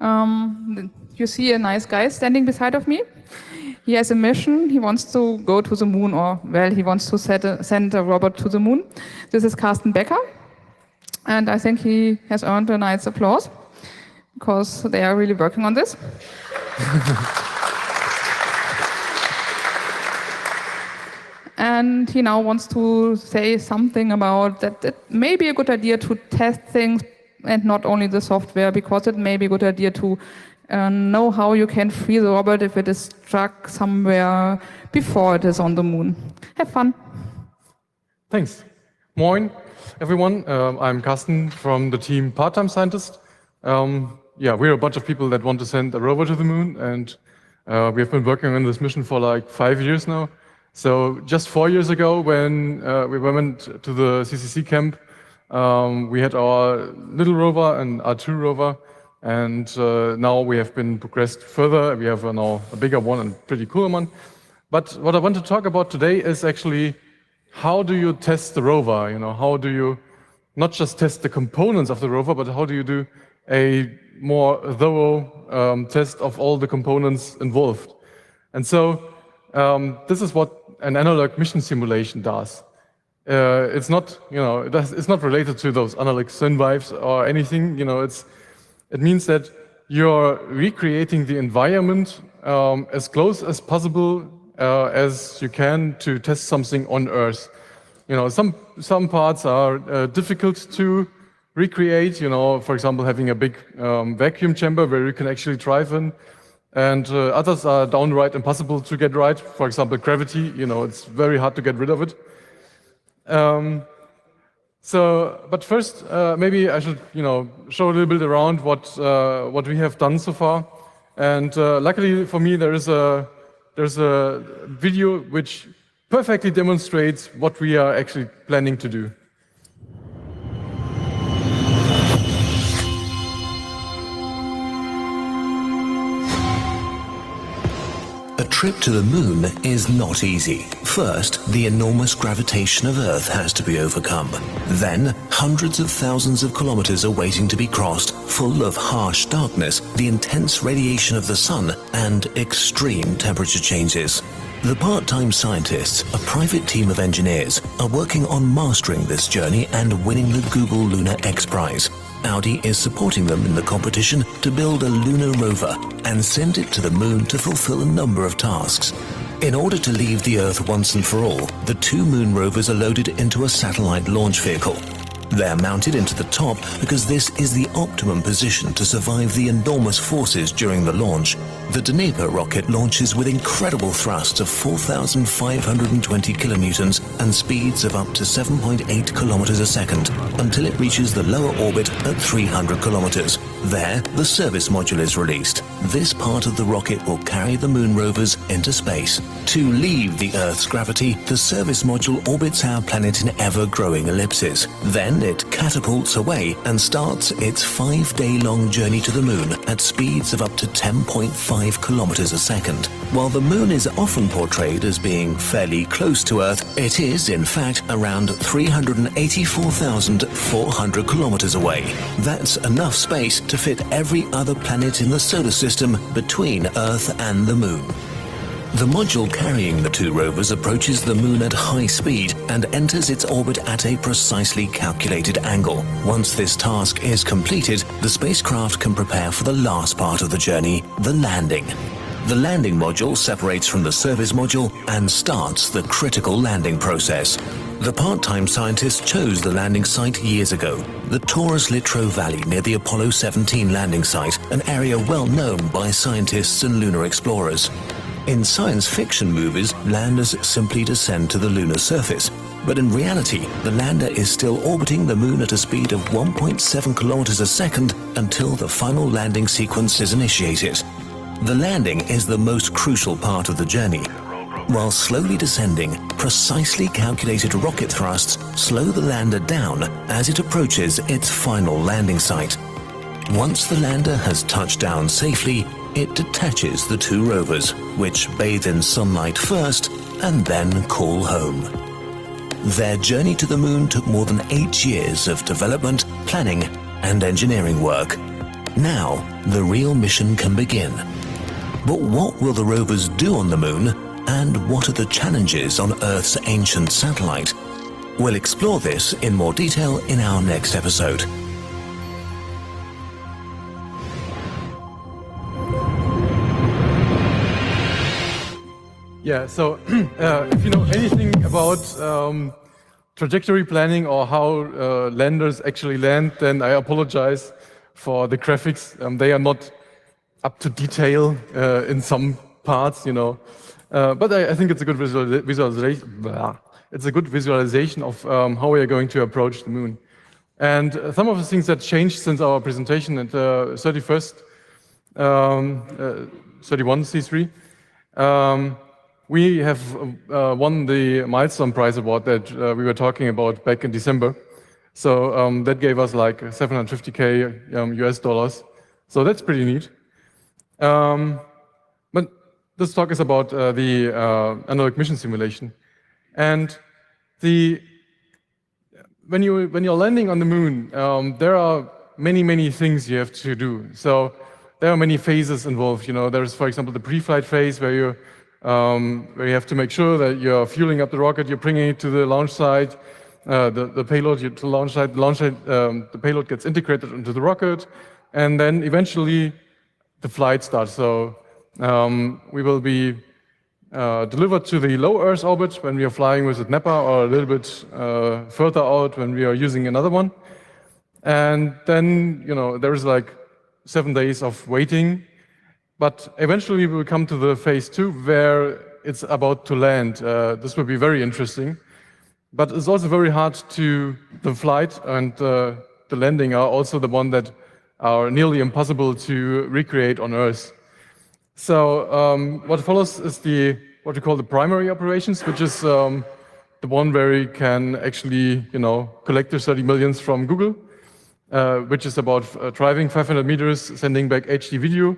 You see a nice guy standing beside of me. He has a mission. He wants to go to the moon, or, well, he wants to send a robot to the moon. This is Carsten Becker. And I think he has earned a nice applause, because they are really working on this. And he now wants to say something about that it may be a good idea to test things and not only the software, because it may be a good idea to know how you can free the robot if it is struck somewhere before it is on the moon. Have fun. Thanks. Moin, everyone. I'm Carsten from the team Part-Time Scientist. We're a bunch of people that want to send a rover to the moon, and we have been working on this mission for like 5 years now. So just 4 years ago, when we went to the CCC camp, we had our little rover and our R2 rover, and now we have been progressed further. We have now a bigger one and pretty cool one. But what I want to talk about today is actually how do you test the rover? You know, how do you not just test the components of the rover, but how do you do a more thorough test of all the components involved? And so this is what an analog mission simulation does. It's not, it's not related to those analog synvives or anything. It means that you're recreating the environment as close as possible as you can to test something on Earth. Some parts are difficult to recreate. For example, having a big vacuum chamber where you can actually drive in. And others are downright impossible to get right. For example, gravity, it's very hard to get rid of it. But first, maybe I should, show a little bit around what we have done so far. And luckily for me, there's a video which perfectly demonstrates what we are actually planning to do. A trip to the moon is not easy. First, the enormous gravitation of Earth has to be overcome. Then, hundreds of thousands of kilometers are waiting to be crossed, full of harsh darkness, the intense radiation of the sun, and extreme temperature changes. The part-time scientists, a private team of engineers, are working on mastering this journey and winning the Google Lunar X Prize. Audi is supporting them in the competition to build a lunar rover and send it to the moon to fulfill a number of tasks. In order to leave the Earth once and for all, the 2 moon rovers are loaded into a satellite launch vehicle. They're mounted into the top because this is the optimum position to survive the enormous forces during the launch. The Dnepr rocket launches with incredible thrusts of 4,520 kilonewtons and speeds of up to 7.8 kilometers a second until it reaches the lower orbit at 300 kilometers. There, the service module is released. This part of the rocket will carry the moon rovers into space. To leave the Earth's gravity, the service module orbits our planet in ever-growing ellipses. Then it catapults away and starts its 5-day-long journey to the moon at speeds of up to 10.5 kilometers a second. While the moon is often portrayed as being fairly close to Earth, it is, in fact, around 384,400 kilometers away. That's enough space to fit every other planet in the solar system between Earth and the moon. The module carrying the 2 rovers approaches the moon at high speed and enters its orbit at a precisely calculated angle. Once this task is completed, the spacecraft can prepare for the last part of the journey, the landing. The landing module separates from the service module and starts the critical landing process. The part-time scientists chose the landing site years ago, the Taurus-Littrow Valley near the Apollo 17 landing site, an area well known by scientists and lunar explorers. In science fiction movies, landers simply descend to the lunar surface. But in reality, the lander is still orbiting the moon at a speed of 1.7 kilometers a second until the final landing sequence is initiated. The landing is the most crucial part of the journey. While slowly descending, precisely calculated rocket thrusts slow the lander down as it approaches its final landing site. Once the lander has touched down safely, it detaches the 2 rovers, which bathe in sunlight first and then call home. Their journey to the moon took more than 8 years of development, planning, and engineering work. Now, the real mission can begin. But what will the rovers do on the moon, and what are the challenges on Earth's ancient satellite? We'll explore this in more detail in our next episode. Yeah, so if you know anything about trajectory planning or how landers actually land, then I apologize for the graphics. They are not up to detail in some parts, you know. But I think it's a good visualization. It's a good visualization of how we are going to approach the moon. And some of the things that changed since our presentation at 31st, 31 C3, we have won the Milestone Prize Award that we were talking about back in December. So that gave us like 750K US dollars. So that's pretty neat. But this talk is about the Analogue mission simulation. And when you're landing on the moon, there are many things you have to do. So there are many phases involved. You know, there's, for example, the pre-flight phase where you have to make sure that you're fueling up the rocket, you're bringing it to the launch site, the payload to the launch site. The payload gets integrated into the rocket, and then eventually the flight starts. So we will be delivered to the low Earth orbit when we are flying with a NEPA, or a little bit further out when we are using another one. And then, you know, there is like 7 days of waiting. But eventually we'll come to the phase 2 where it's about to land. This will be very interesting. But it's also very hard the flight and the landing are also the one that are nearly impossible to recreate on Earth. So what follows is what we call the primary operations, which is the one where we can actually, you know, collect the 30 millions from Google, which is about driving 500 meters, sending back HD video.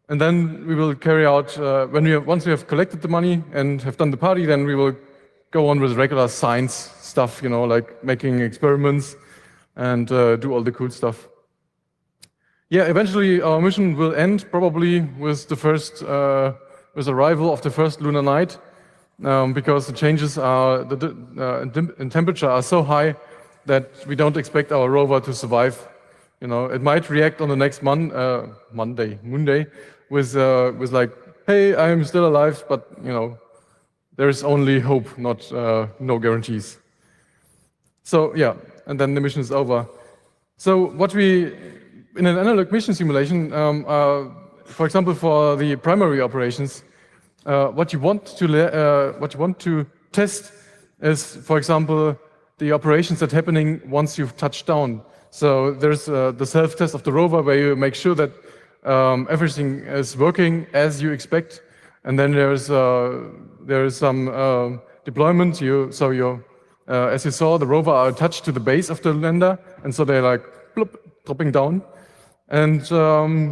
And then we will carry out, once we have collected the money and have done the party, then we will go on with regular science stuff, you know, like making experiments and do all the cool stuff. Yeah, eventually our mission will end probably with with arrival of the first lunar night, because the changes in temperature are so high that we don't expect our rover to survive. You know, it might react on the next moon day, with like, hey, I am still alive, but you know, there is only hope, not no guarantees. So yeah, and then the mission is over. So in an analog mission simulation, for example, for the primary operations, what you want to test is, for example, the operations that are happening once you've touched down. So there's the self-test of the rover where you make sure that everything is working as you expect, and then there is some deployment. As you saw, the rover are attached to the base of the lander, and so they're like bloop, dropping down. And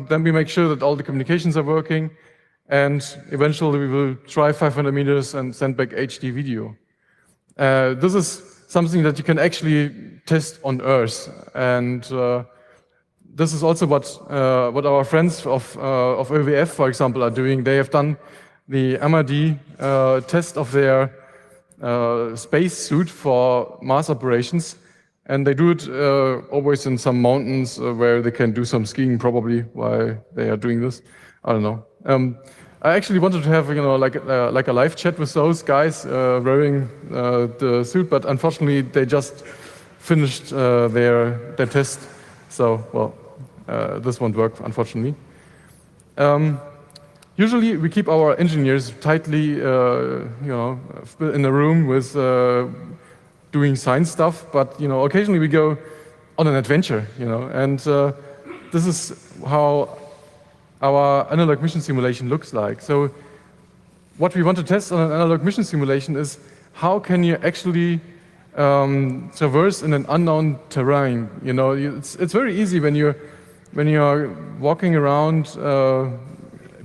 then we make sure that all the communications are working, and eventually we will try 500 meters and send back HD video. This is something that you can actually test on Earth, and this is also what our friends of ÖVF, for example, are doing. They have done the MRD test of their space suit for Mars operations, and they do it always in some mountains where they can do some skiing, probably while they are doing this. I don't know. I actually wanted to have, you know, like a live chat with those guys wearing the suit, but unfortunately they just finished their test. So, well, this won't work, unfortunately. Usually we keep our engineers tightly, in a room with doing science stuff, but you know, occasionally we go on an adventure, you know, and this is how our analog mission simulation looks like. So what we want to test on an analog mission simulation is how can you actually traverse in an unknown terrain. You know, it's very easy when you're walking around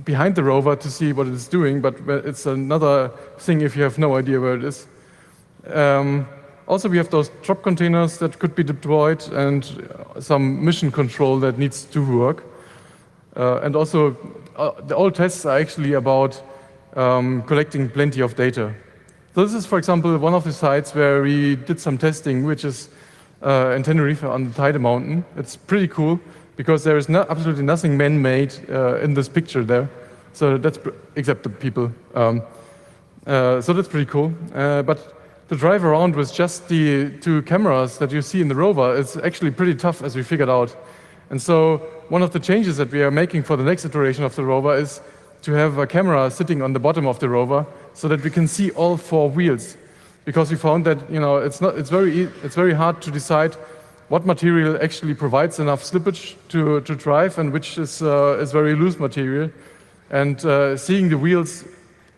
behind the rover to see what it's doing, but it's another thing if you have no idea where it is. Also, we have those drop containers that could be deployed and some mission control that needs to work. And also, the old tests are actually about collecting plenty of data. So this is, for example, one of the sites where we did some testing, which is in Tenerife on the Teide Mountain. It's pretty cool because there is absolutely nothing man-made in this picture there. So that's except the people. So that's pretty cool. But to drive around with just the 2 cameras that you see in the rover is actually pretty tough, as we figured out. And so one of the changes that we are making for the next iteration of the rover is to have a camera sitting on the bottom of the rover so that we can see all 4 wheels. Because we found that it's very hard to decide what material actually provides enough slippage to drive and which is very loose material. And seeing the wheels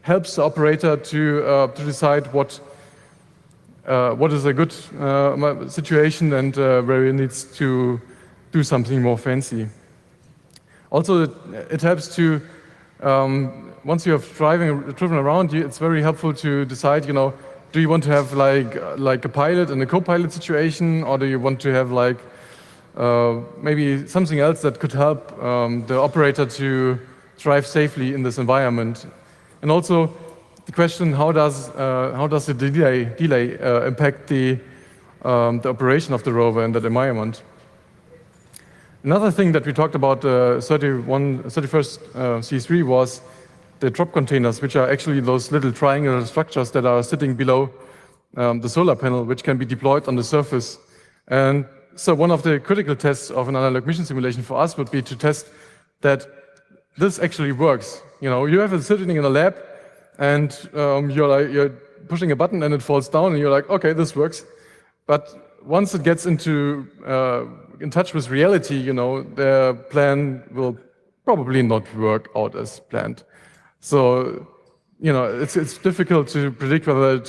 helps the operator to decide what is a good situation and where he needs to do something more fancy. Also, it helps to, once you have driven around, it's very helpful to decide, do you want to have like a pilot and a co-pilot situation, or do you want to have maybe something else that could help the operator to drive safely in this environment? And also, the question: how does the delay impact the operation of the rover in that environment? Another thing that we talked about 31st C3 was the drop containers, which are actually those little triangular structures that are sitting below the solar panel, which can be deployed on the surface. And so one of the critical tests of an analog mission simulation for us would be to test that this actually works. You have it sitting in a lab, and you're pushing a button and it falls down, and you're like, okay, this works. But once it gets in touch with reality, their plan will probably not work out as planned. So, it's difficult to predict whether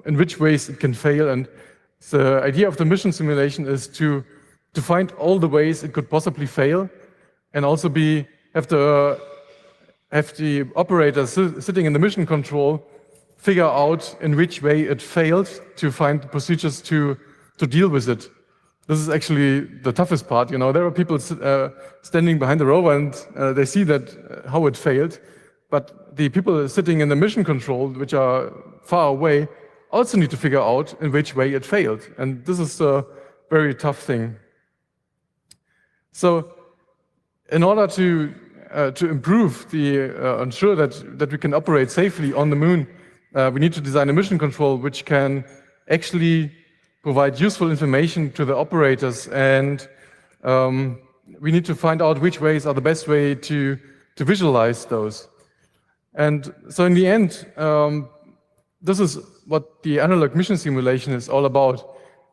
in which ways it can fail. And the idea of the mission simulation is to find all the ways it could possibly fail, and also have the operator sitting in the mission control figure out in which way it failed to find the procedures to deal with it. This is actually the toughest part. There are people standing behind the rover and they see that how it failed, but the people sitting in the mission control, which are far away, also need to figure out in which way it failed. And this is a very tough thing. So in order to improve ensure that we can operate safely on the moon, we need to design a mission control which can actually provide useful information to the operators, and we need to find out which ways are the best way to visualize those. And so in the end, this is what the analog mission simulation is all about.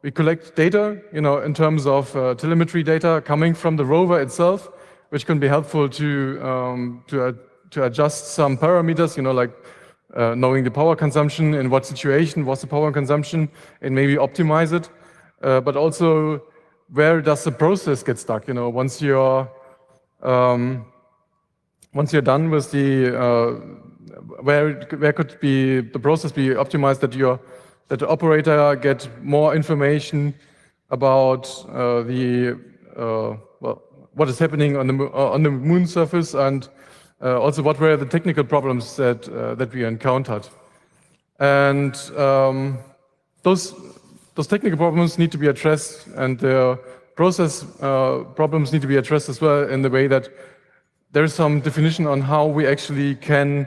We collect data, in terms of telemetry data coming from the rover itself, which can be helpful to adjust some parameters, like knowing the power consumption, in what situation was the power consumption, and maybe optimize it. But also, where does the process get stuck? Once you're done with where could be the process be optimized that the operator get more information about what is happening on the moon surface, and also what were the technical problems that we encountered. And those technical problems need to be addressed, and the process problems need to be addressed as well, in the way that there is some definition on how we actually can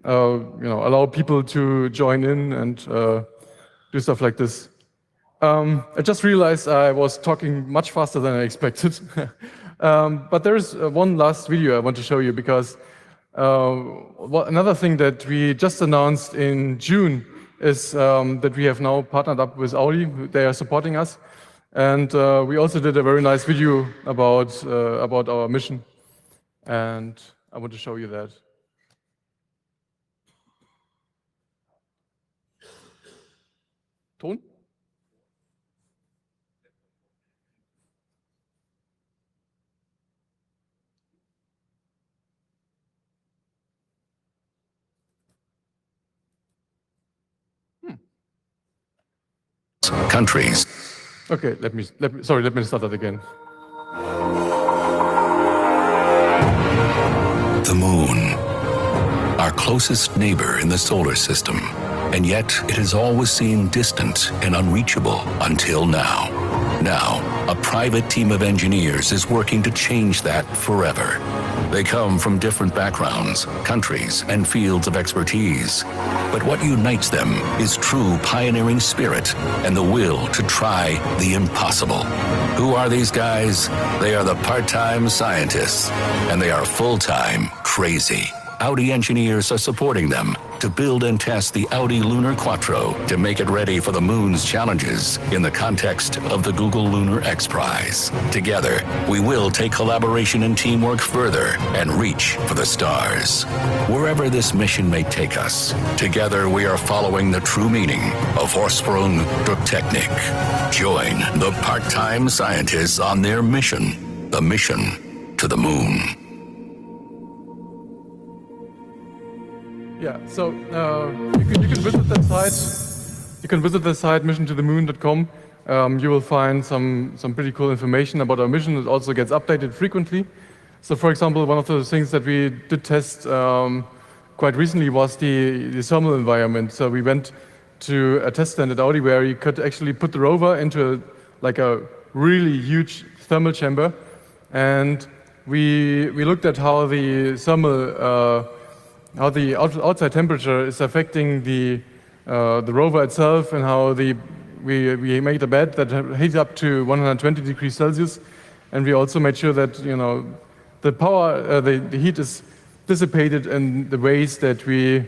allow people to join in and do stuff like this. I just realized I was talking much faster than I expected. But there's one last video I want to show you, because another thing that we just announced in June is that we have now partnered up with Audi. They are supporting us. And we also did a very nice video about our mission. And I want to show you that. Ton? countries. Okay, let me start that again. The moon, our closest neighbor in the solar system, and yet it has always seemed distant and unreachable until now. Now, a private team of engineers is working to change that forever. They come from different backgrounds, countries, and fields of expertise. But what unites them is true pioneering spirit and the will to try the impossible. Who are these guys? They are the part-time scientists, and they are full-time crazy. Audi engineers are supporting them to build and test the Audi Lunar Quattro to make it ready for the moon's challenges in the context of the Google Lunar X Prize. Together, we will take collaboration and teamwork further and reach for the stars. Wherever this mission may take us, together we are following the true meaning of Vorsprung durch Technik. Join the part-time scientists on their mission, the mission to the moon. Yeah, so you can visit that site. You can visit the site missiontothemoon.com. You will find some pretty cool information about our mission. It also gets updated frequently. So, for example, one of the things that we did test quite recently was the thermal environment. So we went to a test stand at Audi where you could actually put the rover into a really huge thermal chamber, and we looked at how the thermal how the outside temperature is affecting the rover itself, and how we made a bed that heats up to 120 degrees Celsius, and we also made sure that the power, the heat is dissipated in the ways that we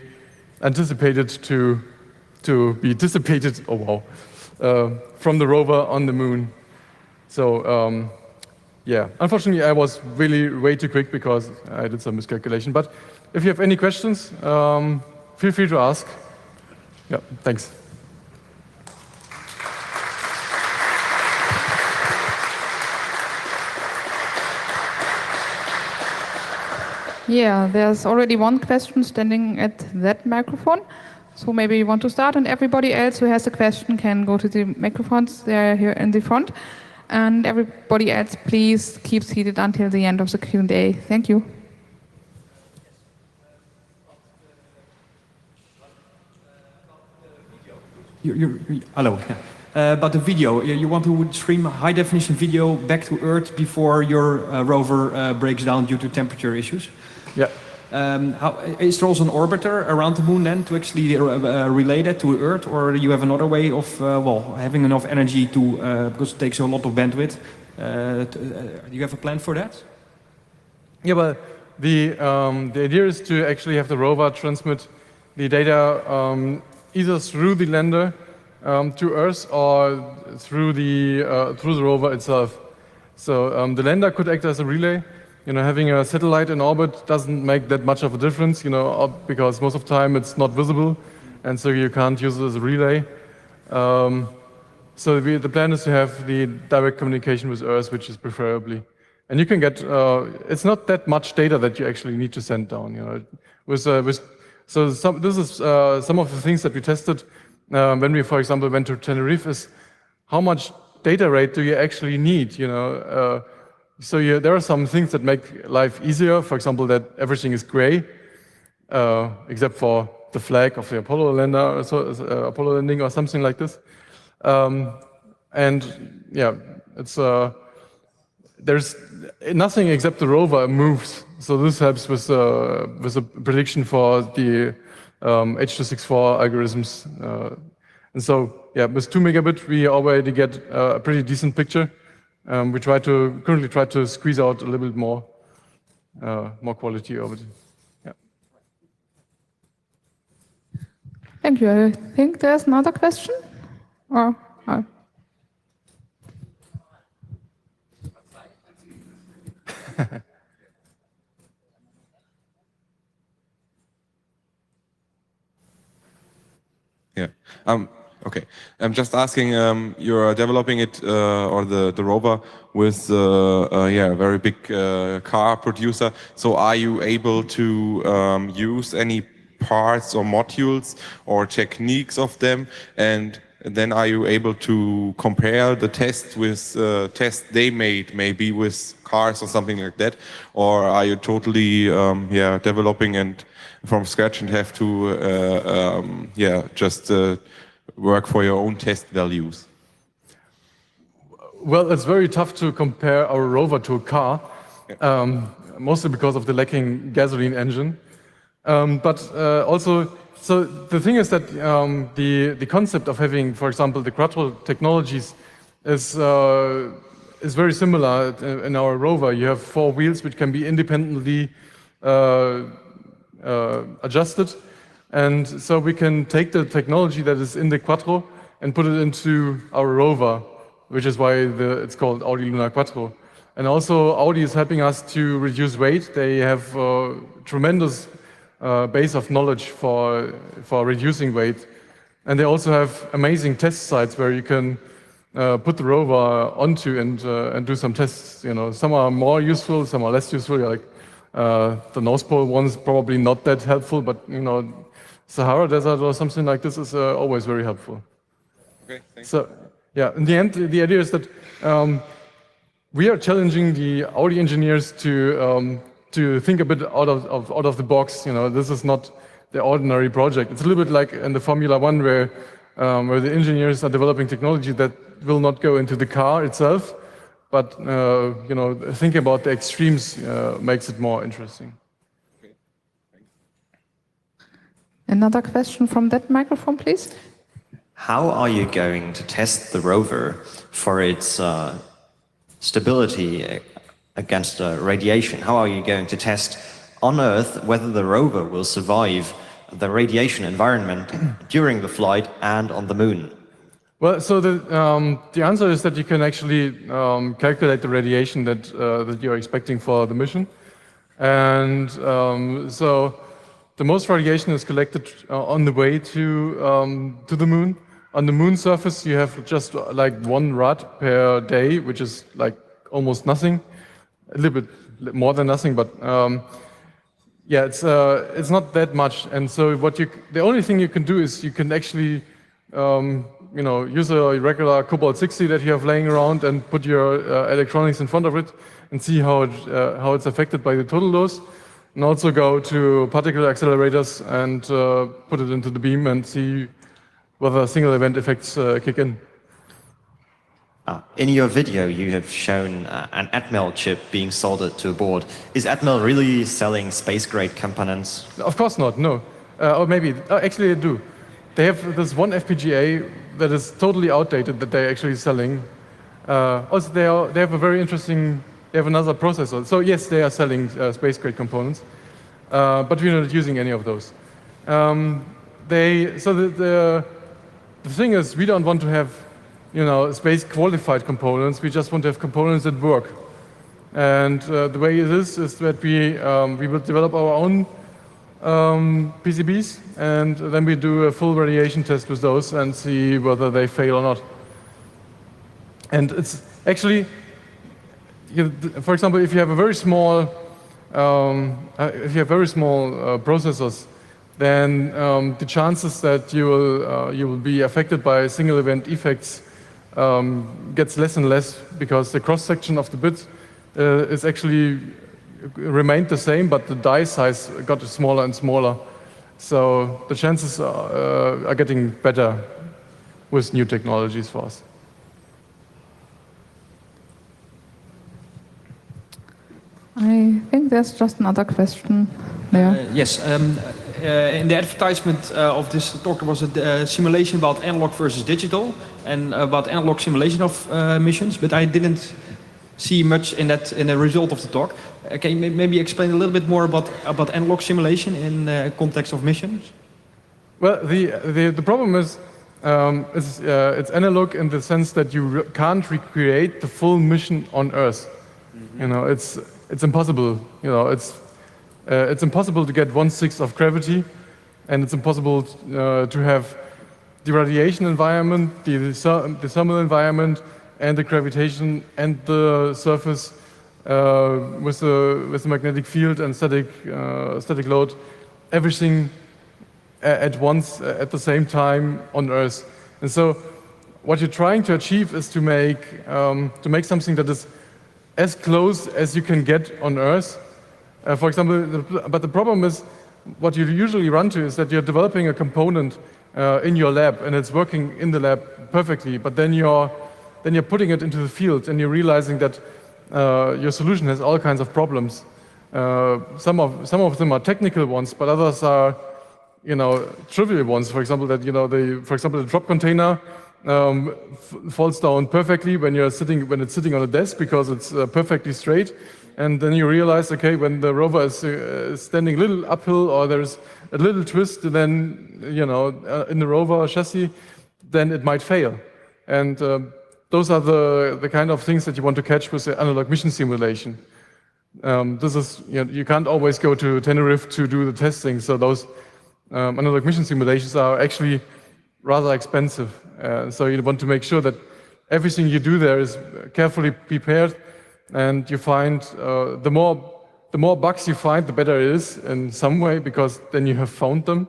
anticipated to be dissipated. Oh wow, from the rover on the moon. So yeah, unfortunately, I was really way too quick because I did some miscalculation. But if you have any questions, feel free to ask. Yeah, thanks. Yeah, there's already one question standing at that microphone. So maybe you want to start, and everybody else who has a question can go to the microphones. They're here in the front. And everybody else, please keep seated until the end of the Q&A. Thank you. Hello. About the video, you want to stream high-definition video back to Earth before your rover breaks down due to temperature issues. Yeah. Is there also an orbiter around the moon then to actually relay that to Earth, or do you have another way of having enough energy to because it takes a lot of bandwidth? Do you have a plan for that? Yeah, well, the idea is to actually have the rover transmit the data either through the lander to Earth or through the rover itself. So the lander could act as a relay. Having a satellite in orbit doesn't make that much of a difference, because most of the time it's not visible, and so you can't use it as a relay. So the plan is to have the direct communication with Earth, which is preferably. And you can get, it's not that much data that you actually need to send down. So this is some of the things that we tested when we, for example, went to Tenerife, is how much data rate do you actually need, So there are some things that make life easier. For example, that everything is gray, except for the flag of the Apollo lander, Apollo landing, or something like this. And yeah, it's there's nothing except the rover moves. So this helps with a prediction for the H.264 algorithms. And so yeah, with 2 megabit, we already get a pretty decent picture. We currently try to squeeze out a little bit more quality of it. Yeah. Thank you. I think there's another question. Or Yeah. Okay. I'm just asking. You're developing it or the rover with a very big car producer. So are you able to use any parts or modules or techniques of them? And then are you able to compare the test with tests they made, maybe with cars or something like that, or are you totally developing and from scratch and have to just work for your own test values? Well, it's very tough to compare our rover to a car, mostly because of the lacking gasoline engine. But also, so the thing is that the concept of having, for example, the quattro technologies is very similar in our rover. You have 4 wheels which can be independently adjusted, and so we can take the technology that is in the quattro and put it into our rover, which is why it's called Audi Lunar Quattro. And also Audi is helping us to reduce weight. They have tremendous base of knowledge for reducing weight. And they also have amazing test sites where you can put the rover onto and do some tests. You know, some are more useful, some are less useful. Like the North Pole one's probably not that helpful, but you know, Sahara Desert or something like this is always very helpful. Okay, thanks. So yeah, in the end, the idea is that we are challenging the Audi engineers to think a bit out of the box. You know, this is not the ordinary project. It's a little bit like in the Formula One, where the engineers are developing technology that will not go into the car itself, but you know, thinking about the extremes makes it more interesting. Okay, thanks. Another question from that microphone, please. How are you going to test the rover for its stability against radiation? How are you going to test on Earth whether the rover will survive the radiation environment during the flight and on the moon? Well, so the answer is that you can actually calculate the radiation that you're expecting for the mission, and so the most radiation is collected on the way to the moon. On the moon surface, you have just like 1 rad per day, which is like almost nothing, a little bit more than nothing, but yeah, it's not that much. And so the only thing you can do is you can actually you know, use a regular Cobalt 60 that you have laying around and put your electronics in front of it and see how it's affected by the total dose, and also go to particle accelerators and put it into the beam and see whether single event effects kick in. In your video, you have shown an Atmel chip being soldered to a board. Is Atmel really selling space-grade components? Of course not, no. Or maybe, actually they do. They have this one FPGA that is totally outdated that they're actually selling. Also, they have a very interesting, they have another processor. So yes, they are selling space-grade components, but we're not using any of those. The thing is, we don't want to have, you know, space-qualified components. We just want to have components that work. And the way it is that we will develop our own PCBs, and then we do a full radiation test with those and see whether they fail or not. And it's actually, for example, if you have a very small, processors, then the chances that you will be affected by single event effects gets less and less, because the cross section of the bit is actually remained the same, but the die size got smaller and smaller. So the chances are getting better with new technologies for us. I think there's just another question there. Yes. In the advertisement of this talk, there was a simulation about analog versus digital and about analog simulation of missions, but I didn't see much in the result of the talk. Can you maybe explain a little bit more about analog simulation in the context of missions? Well, the problem is it's analog in the sense that you can't recreate the full mission on Earth. Mm-hmm. You know, it's impossible. You know, it's impossible to get 1/6 of gravity, and it's impossible to have the radiation environment, the thermal environment, and the gravitation and the surface with the magnetic field and static load, everything at once at the same time on Earth. And so what you're trying to achieve is to make something that is as close as you can get on Earth. For example, but the problem is, what you usually run to is that you're developing a component in your lab and it's working in the lab perfectly, but then you're putting it into the field and you're realizing that your solution has all kinds of problems. Some of them are technical ones, but others are, trivial ones. For example, that the drop container falls down perfectly when it's sitting on a desk because it's perfectly straight. And then you realize, okay, when the rover is standing a little uphill or there's a little twist, then in the rover chassis, then it might fail. And those are the kind of things that you want to catch with the analog mission simulation. This is you can't always go to Tenerife to do the testing, so those analog mission simulations are actually rather expensive. So you want to make sure that everything you do there is carefully prepared. And you find the more bugs you find, the better it is in some way, because then you have found them.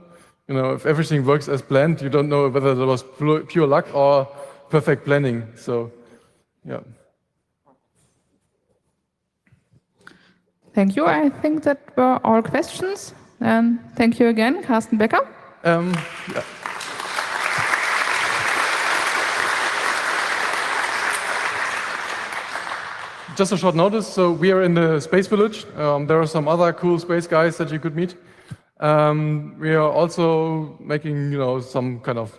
If everything works as planned, you don't know whether there was pure luck or perfect planning. So, yeah. Thank you. I think that were all questions. And thank you again, Carsten Becker. Yeah. Just a short notice, so we are in the Space Village. There are some other cool space guys that you could meet. We are also making, some kind of...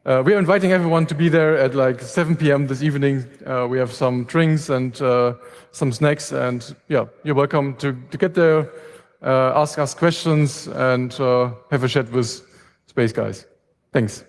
we are inviting everyone to be there at like 7 p.m. this evening. We have some drinks and some snacks, and yeah, you're welcome to get there, ask us questions, and have a chat with space guys. Thanks.